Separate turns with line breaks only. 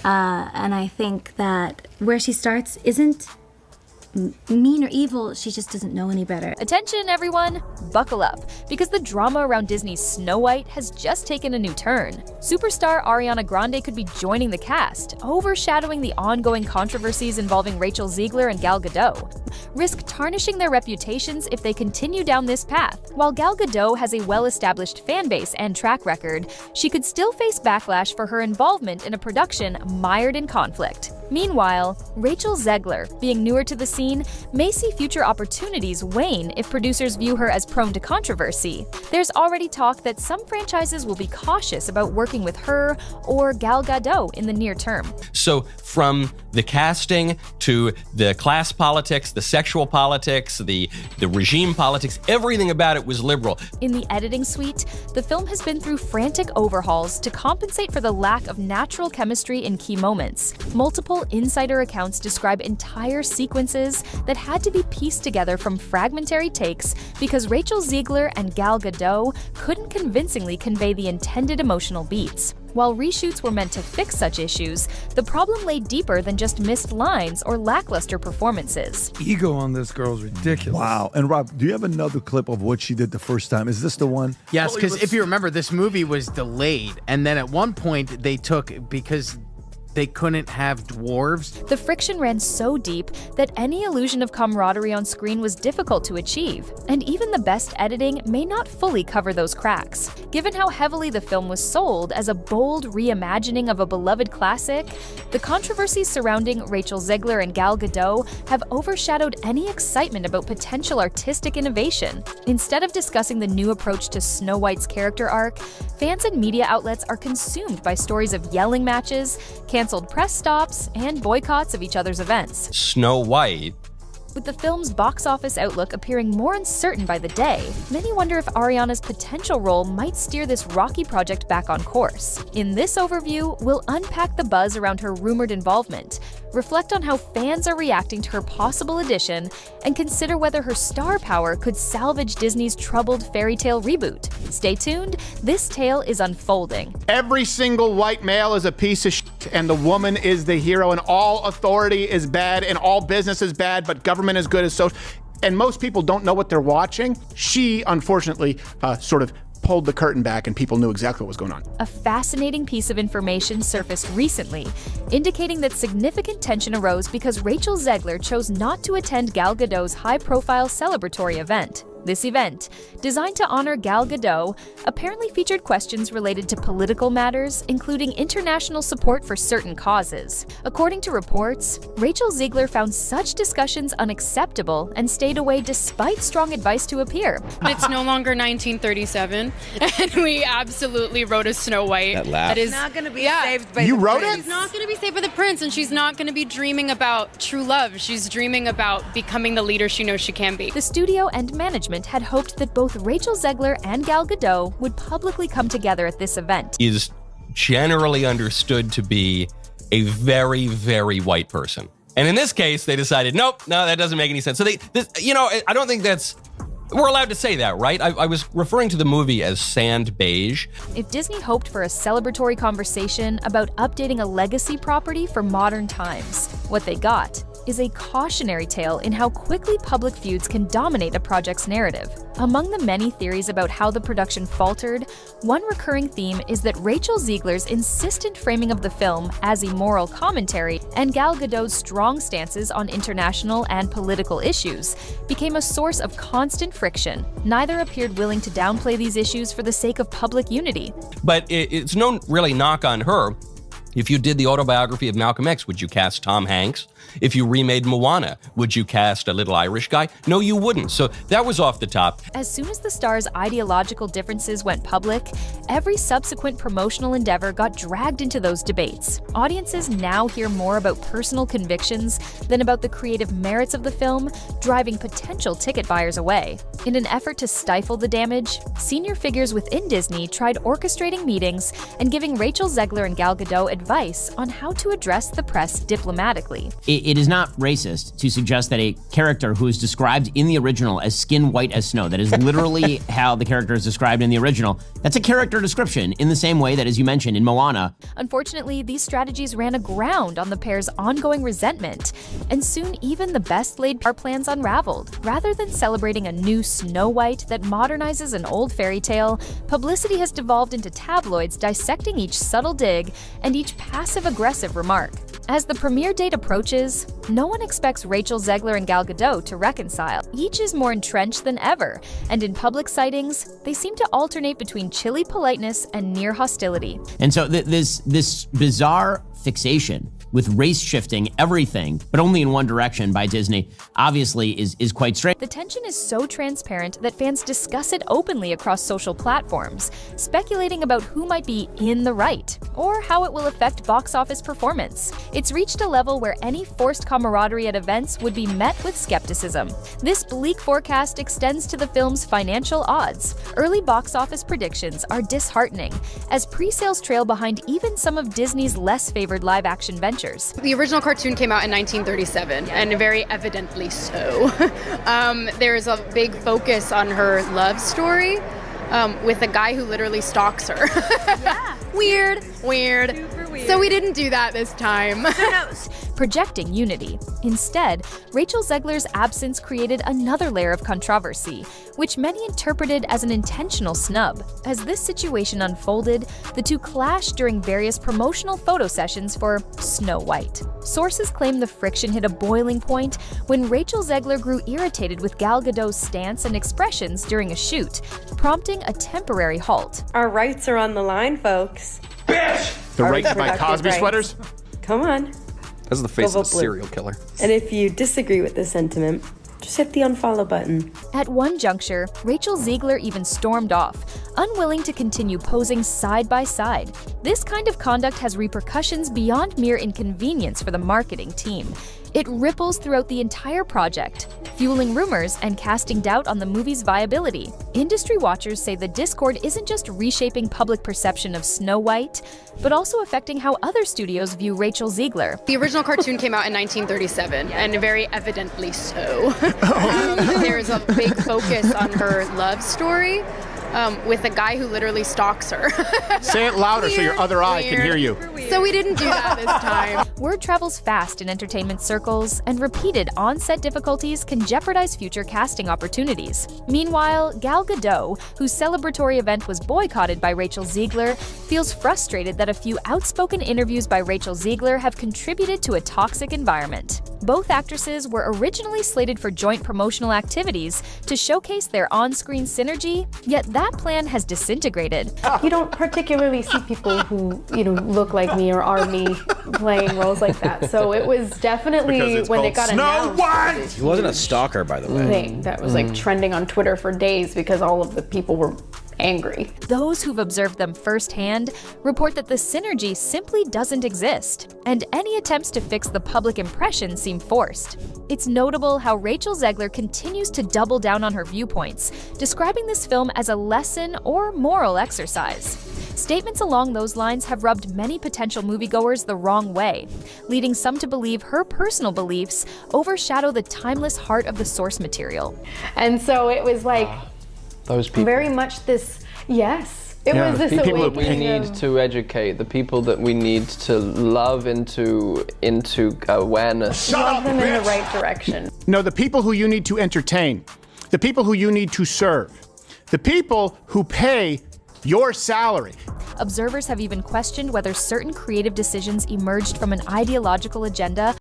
And I think that where she starts isn't mean or evil, she just doesn't know any better.
Attention everyone, buckle up, because the drama around Disney's Snow White has just taken a new turn. Superstar Ariana Grande could be joining the cast, overshadowing the ongoing controversies involving Rachel Zegler and Gal Gadot, risk tarnishing their reputations if they continue down this path. While Gal Gadot has a well-established fan base and track record, she could still face backlash for her involvement in a production mired in conflict. Meanwhile, Rachel Zegler, being newer to the scene, may see future opportunities wane if producers view her as prone to controversy. There's already talk that some franchises will be cautious about working with her or Gal Gadot in the near term.
So from the casting to the class politics, the sexual politics, the regime politics, everything about it was liberal.
In the editing suite, the film has been through frantic overhauls to compensate for the lack of natural chemistry in key moments. Multiple insider accounts describe entire sequences that had to be pieced together from fragmentary takes because Rachel Zegler and Gal Gadot couldn't convincingly convey the intended emotional beats. While reshoots were meant to fix such issues, the problem lay deeper than just missed lines or lackluster performances.
Ego on this girl is ridiculous.
Wow. And Rob, do you have another clip of what she did the first time? Is this the one?
Yes, because if you remember, this movie was delayed. And then at one point they took, because they couldn't have dwarves.
The friction ran so deep that any illusion of camaraderie on screen was difficult to achieve, and even the best editing may not fully cover those cracks. Given how heavily the film was sold as a bold reimagining of a beloved classic, the controversies surrounding Rachel Zegler and Gal Gadot have overshadowed any excitement about potential artistic innovation. Instead of discussing the new approach to Snow White's character arc, fans and media outlets are consumed by stories of yelling matches, canceled press stops, and boycotts of each other's events.
Snow White.
With the film's box office outlook appearing more uncertain by the day, many wonder if Ariana's potential role might steer this rocky project back on course. In this overview, we'll unpack the buzz around her rumored involvement, reflect on how fans are reacting to her possible addition, and consider whether her star power could salvage Disney's troubled fairy tale reboot. Stay tuned, this tale is unfolding.
Every single white male is a piece of shit, and the woman is the hero, and all authority is bad, and all business is bad, but government is good as so. And most people don't know what they're watching. She, unfortunately, sort of pulled the curtain back and people knew exactly what was going on.
A fascinating piece of information surfaced recently, indicating that significant tension arose because Rachel Zegler chose not to attend Gal Gadot's high-profile celebratory event. This event, designed to honor Gal Gadot, apparently featured questions related to political matters, including international support for certain causes. According to reports, Rachel Zegler found such discussions unacceptable and stayed away despite strong advice to appear.
It's no longer 1937, and we absolutely wrote a Snow White.
That is
not going to be saved by
You
the
wrote
prince.
it?
She's not going to be saved by the prince, and she's not going to be dreaming about true love. She's dreaming about becoming the leader she knows she can be.
The studio and management had hoped that both Rachel Zegler and Gal Gadot would publicly come together at this event.
Is generally understood to be a very, very white person. And in this case, they decided, nope, no, that doesn't make any sense. So I don't think we're allowed to say that, right? I was referring to the movie as sand beige.
If Disney hoped for a celebratory conversation about updating a legacy property for modern times, what they got is a cautionary tale in how quickly public feuds can dominate a project's narrative. Among the many theories about how the production faltered, one recurring theme is that Rachel Zegler's insistent framing of the film as a moral commentary and Gal Gadot's strong stances on international and political issues became a source of constant friction. Neither appeared willing to downplay these issues for the sake of public unity.
But it's no really knock on her. If you did the autobiography of Malcolm X, would you cast Tom Hanks? If you remade Moana, would you cast a little Irish guy? No, you wouldn't. So that was off the top.
As soon as the star's ideological differences went public, every subsequent promotional endeavor got dragged into those debates. Audiences now hear more about personal convictions than about the creative merits of the film, driving potential ticket buyers away. In an effort to stifle the damage, senior figures within Disney tried orchestrating meetings and giving Rachel Zegler and Gal Gadot advice advice on how to address the press diplomatically.
It is not racist to suggest that a character who is described in the original as skin white as snow, that is literally how the character is described in the original, that's a character description in the same way that, as you mentioned, in Moana.
Unfortunately, these strategies ran aground on the pair's ongoing resentment, and soon even the best-laid plans unraveled. Rather than celebrating a new Snow White that modernizes an old fairy tale, publicity has devolved into tabloids dissecting each subtle dig and each passive-aggressive remark. As the premiere date approaches, no one expects Rachel Zegler and Gal Gadot to reconcile. Each is more entrenched than ever, and in public sightings, they seem to alternate between chilly politeness and near hostility.
And so this bizarre fixation with race shifting everything, but only in one direction by Disney, obviously is quite strange.
The tension is so transparent that fans discuss it openly across social platforms, speculating about who might be in the right, or how it will affect box office performance. It's reached a level where any forced camaraderie at events would be met with skepticism. This bleak forecast extends to the film's financial odds. Early box office predictions are disheartening, as pre-sales trail behind even some of Disney's less favored live-action ventures.
The original cartoon came out in 1937, and very evidently so. There's a big focus on her love story with a guy who literally stalks her.
Yeah.
Weird.
Super weird.
So we didn't do that this time.
Projecting unity. Instead, Rachel Zegler's absence created another layer of controversy, which many interpreted as an intentional snub. As this situation unfolded, the two clashed during various promotional photo sessions for Snow White. Sources claim the friction hit a boiling point when Rachel Zegler grew irritated with Gal Gadot's stance and expressions during a shoot, prompting a temporary halt.
Our rights are on the line, folks.
The rights by Cosby sweaters?
Come on.
That's the face
Go
of a
vote blue.
serial killer.
And if you disagree with this sentiment, just hit the unfollow button.
At one juncture, Rachel Zegler even stormed off, unwilling to continue posing side by side. This kind of conduct has repercussions beyond mere inconvenience for the marketing team. It ripples throughout the entire project, fueling rumors and casting doubt on the movie's viability. Industry watchers say the discord isn't just reshaping public perception of Snow White, but also affecting how other studios view Rachel Zegler.
The original cartoon came out in 1937, and very evidently so. There's a big focus on her love story with a guy who literally stalks her.
Say it louder so your other eye can hear you.
So we didn't do that this time.
Word travels fast in entertainment circles, and repeated on-set difficulties can jeopardize future casting opportunities. Meanwhile, Gal Gadot, whose celebratory event was boycotted by Rachel Zegler, feels frustrated that a few outspoken interviews by Rachel Zegler have contributed to a toxic environment. Both actresses were originally slated for joint promotional activities to showcase their on-screen synergy, yet that plan has disintegrated.
You don't particularly see people who, look like me or are me playing roles like that. So it was definitely, when it got announced,
He wasn't a stalker, by the way.
thing that was like trending on Twitter for days because all of the people were angry.
Those who've observed them firsthand report that the synergy simply doesn't exist, and any attempts to fix the public impression seem forced. It's notable how Rachel Zegler continues to double down on her viewpoints, describing this film as a lesson or moral exercise. Statements along those lines have rubbed many potential moviegoers the wrong way, leading some to believe her personal beliefs overshadow the timeless heart of the source material.
And so it was like
Those people.
very much this, yes. It was this
people that
awakening
we need
of-
to educate, the people that we need to love into awareness.
love them in the right direction.
No, the people who you need to entertain, the people who you need to serve, the people who pay your salary.
Observers have even questioned whether certain creative decisions emerged from an ideological agenda